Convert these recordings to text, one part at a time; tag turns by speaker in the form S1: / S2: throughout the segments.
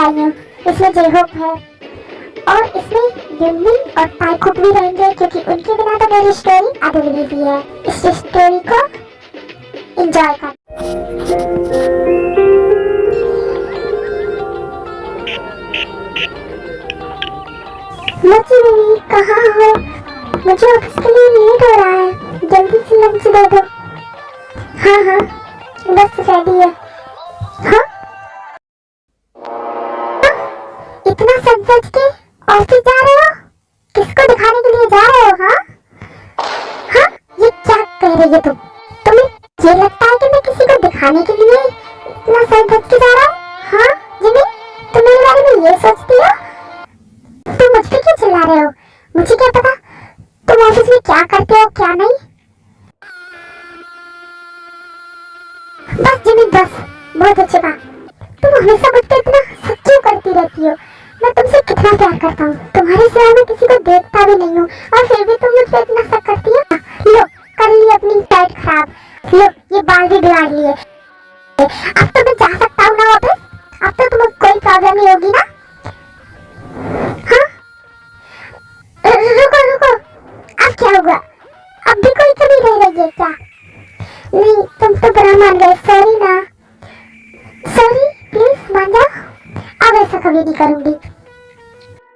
S1: आई हूँ। इसमें जे-होप है और इसमें युनमिन और ताइकुक भी रहेंगे, क्योंकि उनके बिना तो मेरी स्टोरी अधूरी सी है। इस स्टोरी को एंजॉय कर। मोची बेबी कहाँ हो? मुझे ऑफिस के लिए लेट हो रहा है, जल्दी से लंच दे दो। हाँ हाँ बस रेडी है। हाँ इतना सज के ऑफिस जा रहे हो? किसको दिखाने के लिए जा रहे हो? हाँ हाँ ये क्या कह रही है तुम? तुम्हें ये लगता है कि मैं किसी को दिखाने के लिए इतना सज के जा रहा हूँ? हाँ जिमी तुम मेरे बारे में ये सोचती हो? तुम मुझ पे क्यों चिल्ला रहे हो? मुझे क्या पता तुम ऑफिस में क्या करते हो क्या नहीं। बस जिमी बस, बहुत अच्छी बात। तुम हमेशा मुझ पे इतना शक क्यों करती रहती हो? मैं तुमसे कितना प्यार करता हूँ, तुम्हारे सिवा मैं किसी को देखता भी नहीं हूँ, और फिर भी तुम मुझ पे इतना शक करती हो। लो कर ली अपनी डाइट खराब, लो ये बाल भी बिगाड़ लिए। अब तो मैं जा सकता हूँ ना वापस? अब तो तुम्हें कोई प्रॉब्लम नहीं होगी ना? हाँ रुको रुको, अब क्या हुआ? अब भी कोई कमी रह गई है क्या? नहीं तुम तो बुरा मान गए, सॉरी ना। सॉरी प्लीज मान जाओ, अब ऐसा कभी नहीं करूंगी।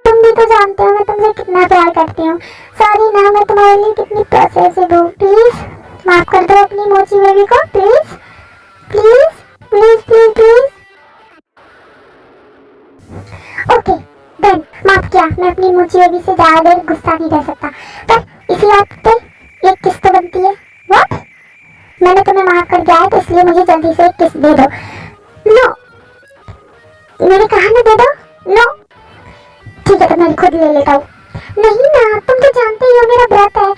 S1: तुम भी तो जानते हो मैं तुमसे कितना प्यार करती हूँ। सॉरी ना, मैं तुम्हारे लिए कितनी पॉसेसिव हूँ। प्लीज माफ कर दो अपनी मोची बेबी को, please please please please please. Okay done, माफ किया। मैं अपनी मोची बेबी से ज्यादा देर गुस्सा नहीं रह सकता, पर इसी बात पे एक किस तो बनती है। व्हाट? मैंने तुम्हें माफ कर दिया है तो इसलिए मुझे जल्दी से एक किस दे दो। नो मैंने कहा ना दे दो। नो ठीक है तो मैं खुद ले लेता हूँ। नहीं ना, तुम तो जानते ही हो मेरा व्रत है,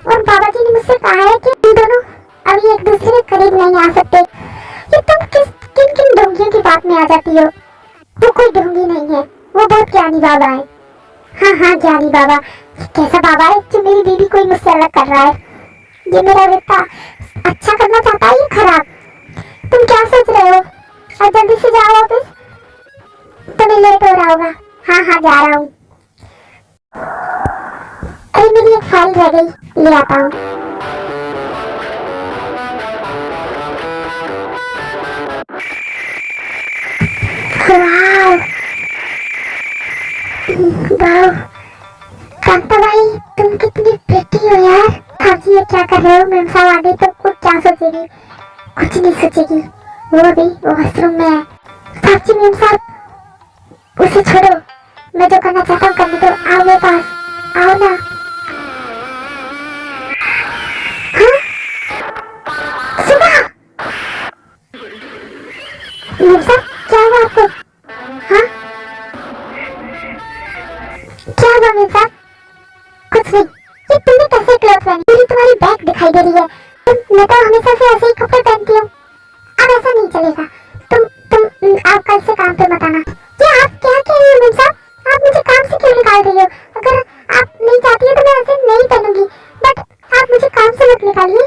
S1: और बाबा जी ने मुझसे कहा है कि तुम दोनों अभी एक दूसरे के करीब नहीं आ सकते। ये तुम किन किन ढोंगियों की बात में आ जाती हो? वो कोई ढोंगी नहीं है, वो बहुत ज्ञानी बाबा है। हाँ हाँ ज्ञानी बाबा। कैसा बाबा है जो मेरी बीबी को मुझसे अलग कर रहा है? ये मेरा रिश्ता अच्छा करना चाहता है या खराब? तुम क्या सोच रहे हो? अब जल्दी से जाओ वापस, तुम्हें लेट हो रहा होगा। हाँ हाँ जा रहा हूँ। अरे मेरी एक फाइल रह गई, ले आता हूँ। वाव वाव कांता भाई तुम कितनी प्रिटी हो यार। आप ये क्या कर रहे हो? मेम साहब आगे तो कुछ क्या सोचेगी? कुछ नहीं सोचेगी, वो भी वो वॉशरूम में है। साक्षी मेम साहब उसे छोड़ो, मैं जो करना चाहता हूँ करने दो। आओ मेरे पास, आओ ना। हाँ सुना मेम साहब क्या हुआ आपको? हाँ क्या हुआ मेम साहब? कुछ नहीं। ये तुमने कैसे क्लोथ पहनी? मुझे तुम्हारी बैग दिखाई दे रही है। मैं तो हमेशा से ऐसे ही कपड़े पहनती हूँ, अब ऐसा नहीं चलेगा। तुम आप कल से काम पे मत आना। ये आप क्या कह रही हो मेम साहब? आप मुझे काम से क्यों निकाल रही हो? अगर आप नहीं चाहती हो तो मैं ऐसे नहीं पहनूंगी, बट आप मुझे काम से मत निकालिए।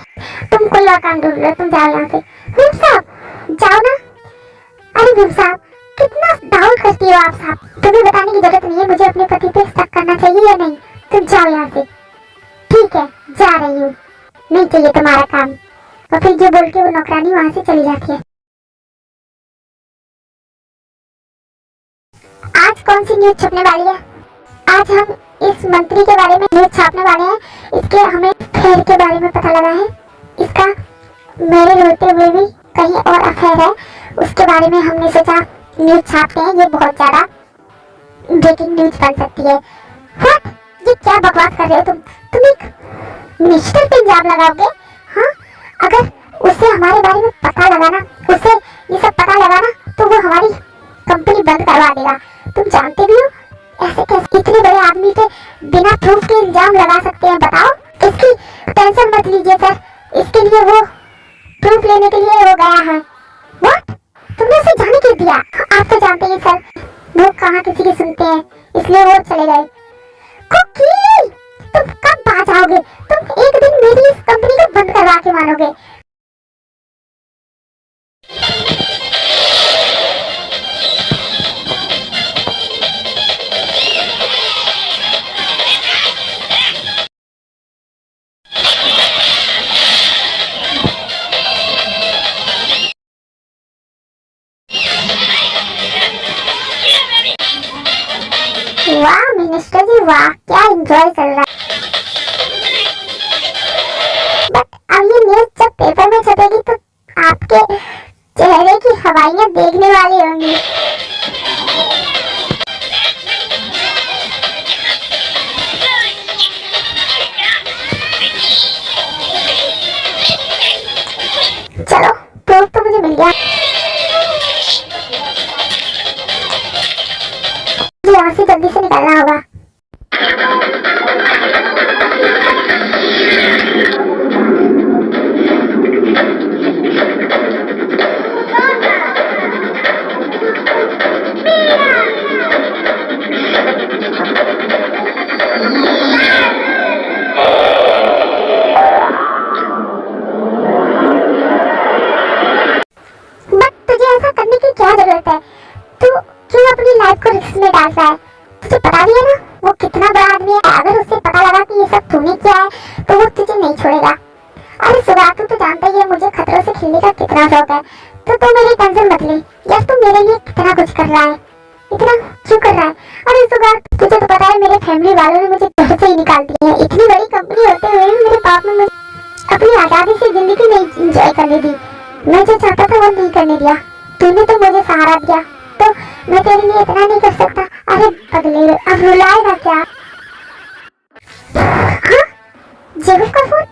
S1: तुम कोई और काम ढूंढ लो, तुम जाओ यहाँ से। मेम साहब जाओ ना। अरे मेम साहब कितना डाउट करती हो आप साहब? तुम्हें बताने की जरूरत नहीं है मुझे अपने पति पे शक करना चाहिए या नहीं। तुम जाओ यहाँ से। ठीक है जा रही हूँ, नहीं चाहिए तुम्हारा काम। और फिर जो बोल के वो नौकरानी वहाँ से चली जाती है। आज कौन सी न्यूज छपने वाली है? आज हम इस मंत्री के बारे में न्यूज छापने वाले हैं। इसके हमें अफेयर के बारे में पता लगा है। इसका मेरे होते हुए भी कहीं और अफेयर है, उसके बारे में हमने सोचा न्यूज छापते हैं। ये बहुत ज्यादा ब्रेकिंग न्यूज बन सकती है। व्हाट? ये क्या बकवास कर रहे हो तुम एक मिनिस्टर पे इल्जाम लगाओगे? हाँ अगर उसे हमारे बारे में पता लगा ना, उसे ये सब पता लगा ना, तो वो हमारी कंपनी बंद करवा देगा। तुम जानते भी हो ऐसे कैसे इतने बड़े आदमी पे बिना प्रूफ के इल्जाम लगा सकते हैं? बताओ। इसकी टेंशन मत लीजिए सर, इसके लिए वो प्रूफ लेने के लिए वो गया है। व्हाट? तुमने उसे जाने क्यों दिया? आप तो जानते हैं सर वो कहाँ किसी की सुनते हैं, इसलिए वो चले गए। कुकी तुम कब बाज आओगे? तुम एक दिन मेरी इस कंपनी को बंद करवा के मानोगे। वाह मिनिस्टर जी वाह, क्या एंजॉय चल रहा है। बट अब ये न्यूज जब पेपर में छपेगी तो आपके चेहरे की हवाइयां देखने वाली होंगी। चलो प्रूफ तो मुझे मिल गया, मुझे यहाँ से जल्दी से निकलना होगा। क्या जरूरत है? तू क्यों अपनी लाइफ को रिस्क में डाल रहा है? तुझे पता भी है ना वो कितना बड़ा आदमी है। अगर उसे पता लगा कि ये सब तूने किया है तो वो तुझे नहीं छोड़ेगा। अरे सुबह तू तो जानता ही है मुझे खतरों से खेलने का कितना शौक है, तो तू मेरी टेंशन मत ले यार। तू मेरे लिए कितना कुछ कर रहा है, इतना क्यों कर रहा है? अरे सुबह तुझे तो पता है मेरे फैमिली वालों ने मुझे घर से ही निकाल दिया है। इतनी बड़ी कंपनी होते हुए मेरे बाप ने मुझे अपनी आजादी से जिंदगी नहीं एंजॉय करने दी। मैं जो चाहता था वो नहीं करने दिया। तूने तो मुझे सहारा दिया तो मैं तेरे लिए इतना नहीं कर सकता? अरे पगले अब रुलाएगा क्या? हाँ जेहू का फोन।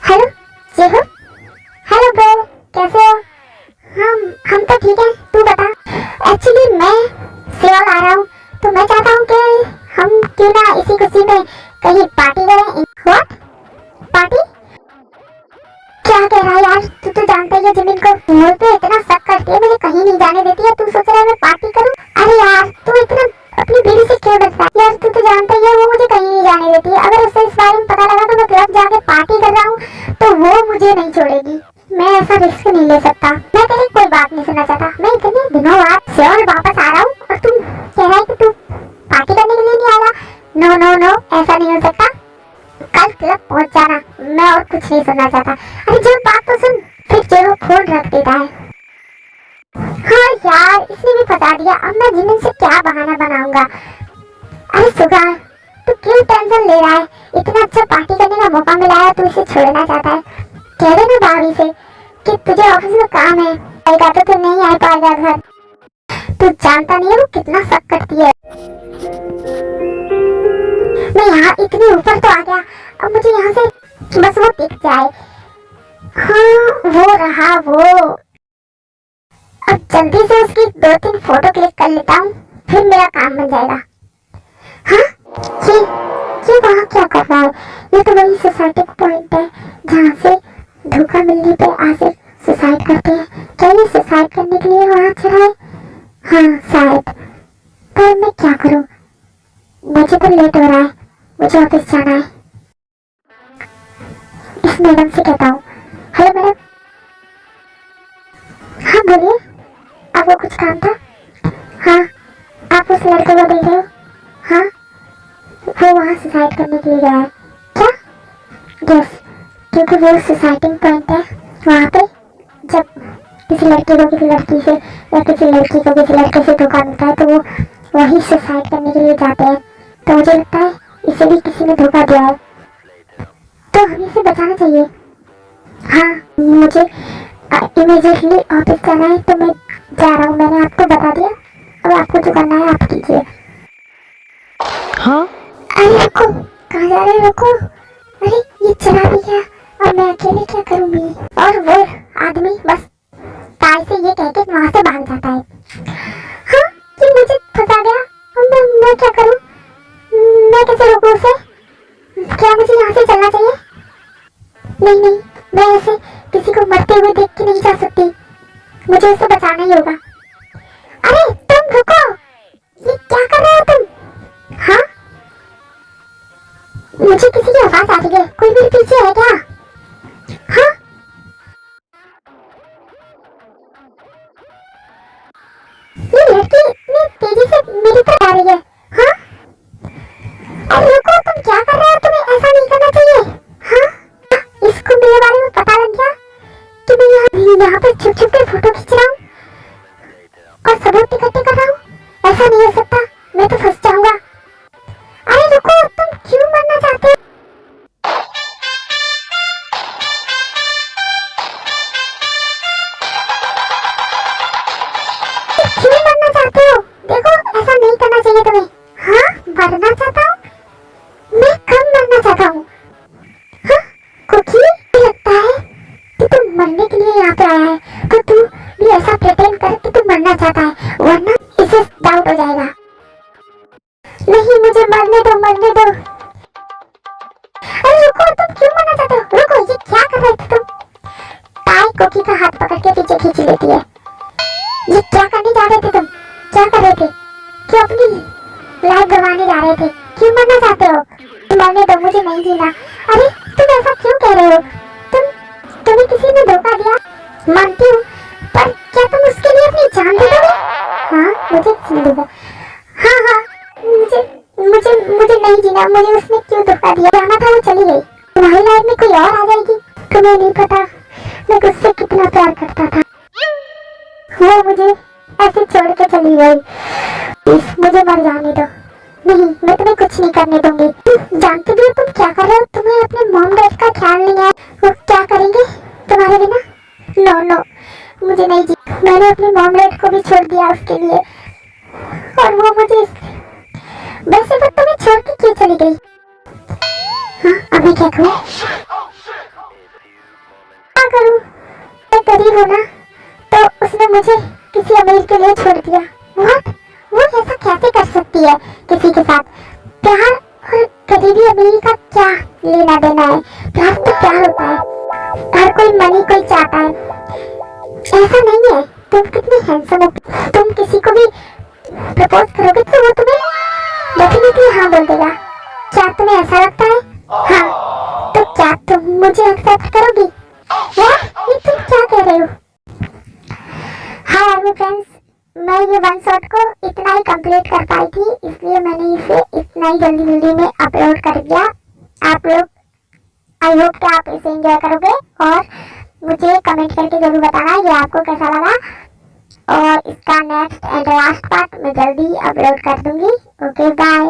S1: हेलो जेहू। हेलो ब्रो कैसे हो? हम तो ठीक है, तू बता। एक्चुअली मैं सियोल आ रहा हूँ तो मैं चाहता हूँ कि हम क्यों ना इसी खुशी में कहीं पार्टी करें। What party? क्या कह रहा है यार? तू तो जानता ही है जमीन को मुझ पे इतना शक करती है, मुझे कहीं नहीं जाने देती है। तू सोच रहा है मैं पार्टी करूं? अरे यार तू इतना अपनी बीवी से क्यों डरता है यार? तू तो जानता ही है वो मुझे कहीं नहीं जाने देती है। अगर उसे इस बारे में पता लगा तो मैं क्लब जाके पार्टी कर रहा हूँ तो वो मुझे नहीं छोड़ेगी। मैं ऐसा रिस्क नहीं ले सकता। मैं तेरी कोई बात नहीं सुनना चाहता। मैं इतने दिनों बाद सियोल वापस आ रहा हूँ और तू कह रहा है कि तू पार्टी करने के लिए नहीं आएगा। नो नो नो ऐसा नहीं हो सकता। कल क्लब पहुंच जाना, मैं और कुछ नहीं सुनना चाहता। अरे जो बात तो सुन। फिर जो फोन रख देता है। हाँ यार इसने भी फंसा दिया। अब मैं जिमिन से क्या बहाना बनाऊंगा? अरे सुगा तू क्यों टेंशन ले रहा है? इतना अच्छा पार्टी करने का मौका मिला है तू इसे छोड़ना चाहता है। कह दे ना भाभी से कि तुझे ऑफिस में काम है, आएगा तो तू नहीं आ पाएगा घर। तू जानता नहीं है वो कितना शक करती है। मैं यहाँ इतनी ऊपर तो आ गया, अब मुझे यहाँ से बस वो दिख जाए। हाँ वो रहा वो। अब जल्दी से उसकी 2-3 फोटो क्लिक कर लेता हूँ, फिर मेरा काम बन जाएगा। हाँ ये वहाँ क्या कर रहा है? ये तो वही सुसाइड पॉइंट है जहाँ से धोखा मिलने पे आसिफ सुसाइड करते हैं। क्या ये सुसाइड करने के लिए वहाँ चढ़ा है? हाँ शायद। पर मैं क्या करूँ? मुझे तो लेट हो रहा है, मुझे ऑफिस जाना है। इस मैडम से कहता हूँ। Hello madam. हाँ बोलिए, आपको कुछ काम था? हाँ आप उस लड़के को देख रहे हो? हाँ वो वहाँ सुसाइड करने के लिए गया है। क्या? यस, क्योंकि वो सुसाइडिंग पॉइंट है वहाँ पे। जब किसी लड़के को किसी लड़की से या किसी लड़की को किसी लड़के से धोखा मिलता है तो वो वही सुसाइड करने के लिए जाते हैं। तो मुझे लगता है इसे भी किसी ने धोखा दिया है, तो हमें इसे बचाना चाहिए। हाँ मुझे इमीडिएटली ऑफिस जाना है तो मैं जा रहा हूँ। मैंने आपको बता दिया, अब आपको जो करना है आप कीजिए।
S2: हाँ
S1: अरे रुको, कहाँ जा रहे हो? रुको। अरे ये चला भी गया और मैं अकेले क्या करूँगी? और वो आदमी बस ताल से ये कह के वहाँ से भाग जाता है। हाँ कि मुझे फंसा गया, अब मैं क्या करूँ? मैं कैसे रोकूं उसे? क्या मुझे यहाँ से चलना चाहिए? नहीं मैं ऐसे किसी को मरते हुए देख के नहीं जा सकती, मुझे उसे बचाना ही होगा। अरे तुम रुको, ये क्या कर रहे हो तुम? हाँ मुझे किसी की आवाज आ रही है, कोई मेरे पीछे है क्या? हाँ ये लड़की इतनी तेजी से मेरी तरफ आ रही है। हाँ अरे रुको, तुम क्या कर रहे हो? तुम्हें ऐसा नहीं करना चाहिए। हाँ इसको मेरे बारे में पता लग गया कि मैं यहाँ पे छुप छुप के फोटो खींच रहा हूँ और सबूत इकट्ठे कर रहा हूँ। ऐसा नहीं हो सकता। तुम्हें? हाँ, मरना चाहता हूँ? मैं कब मरना चाहता हूँ? हाँ, कुकी, लगता है कि तुम मरने के लिए यहाँ पे आया है, तो तू भी ऐसा प्रिटेंड कर कि तू मरना चाहता है, वरना इसे डाउट हो जाएगा। नहीं, मुझे मरने दो, मरने दो। अरे रुको, तुम क्यों मरना चाहते हो? रुको, ये क्या कर रहे थे तुम? टाई कुकी का हाथ पकड़ के पीछे खींच लेती है। ये क्या करने जा रहे थे तुम? क्या कर रहे थे? क्यों अपनी लाइफ गंवाने जा रहे थे? क्यों मरना चाहते हो? मरने दो, मुझे नहीं जीना। अरे तुम ऐसा क्यों कह रहे हो? तुम्हें किसी ने धोखा दिया? मानती हूँ, पर क्या तुम उसके लिए अपनी जान दे दोगे? हाँ, मुझे जीने दो। हाँ हाँ, मुझे मुझे मुझे नहीं जीना। मुझे उसने क्यों धोखा दिया? जाना था, वो चली गई। तुम्हारी लाइफ में कोई और आ जाएगी। तुम्हें नहीं पता मैं उससे कितना प्यार करता था। वो मुझे ऐसे छोड़ के चली गई। प्लीज मुझे मर जाने दो। नहीं, मैं तुम्हें कुछ नहीं करने दूंगी। जानती भी हो तुम क्या कर रहे हो? तुम्हें अपने मॉम डैड का ख्याल नहीं है, वो क्या करेंगे तुम्हारे बिना? नो नो, मुझे नहीं जी। मैंने अपने मॉम डैड को भी छोड़ दिया उसके लिए, और वो मुझे वैसे तो तुम्हें छोड़ के क्यों चली गई? हाँ, अभी क्या करूं? क्या करूं? मैं गरीब हूं ना, तो उसने मुझे किसी अमीर के लिए छोड़ दिया। What? वो ऐसा कैसे कर सकती है किसी के साथ? प्यार और गरीबी अमीरी का क्या लेना देना है? प्यार तो प्यार होता है, हर कोई मनी कोई चाहता है। ऐसा नहीं है। तुम कितनी हैंडसम हो, तुम किसी को भी प्रपोज करोगे तो वो तुम्हें डेफिनेटली हाँ बोल देगा। क्या तुम्हें ऐसा लगता है? हाँ, तो क्या तुम मुझे एक्सेप्ट करोगी? यार, ये तुम क्या कह रहे हो? हाय आर्मी फ्रेंड्स, मैं ये वन शॉट को इतना ही कंप्लीट कर पाई थी, इसलिए मैंने इसे इतना ही जल्दी में अपलोड कर दिया। आप लोग, आई होप कि आप इसे एंजॉय करोगे और मुझे कमेंट करके जरूर बताना ये आपको कैसा लगा। और इसका नेक्स्ट एंड लास्ट पार्ट मैं जल्दी अपलोड कर दूंगी। Okay, bye.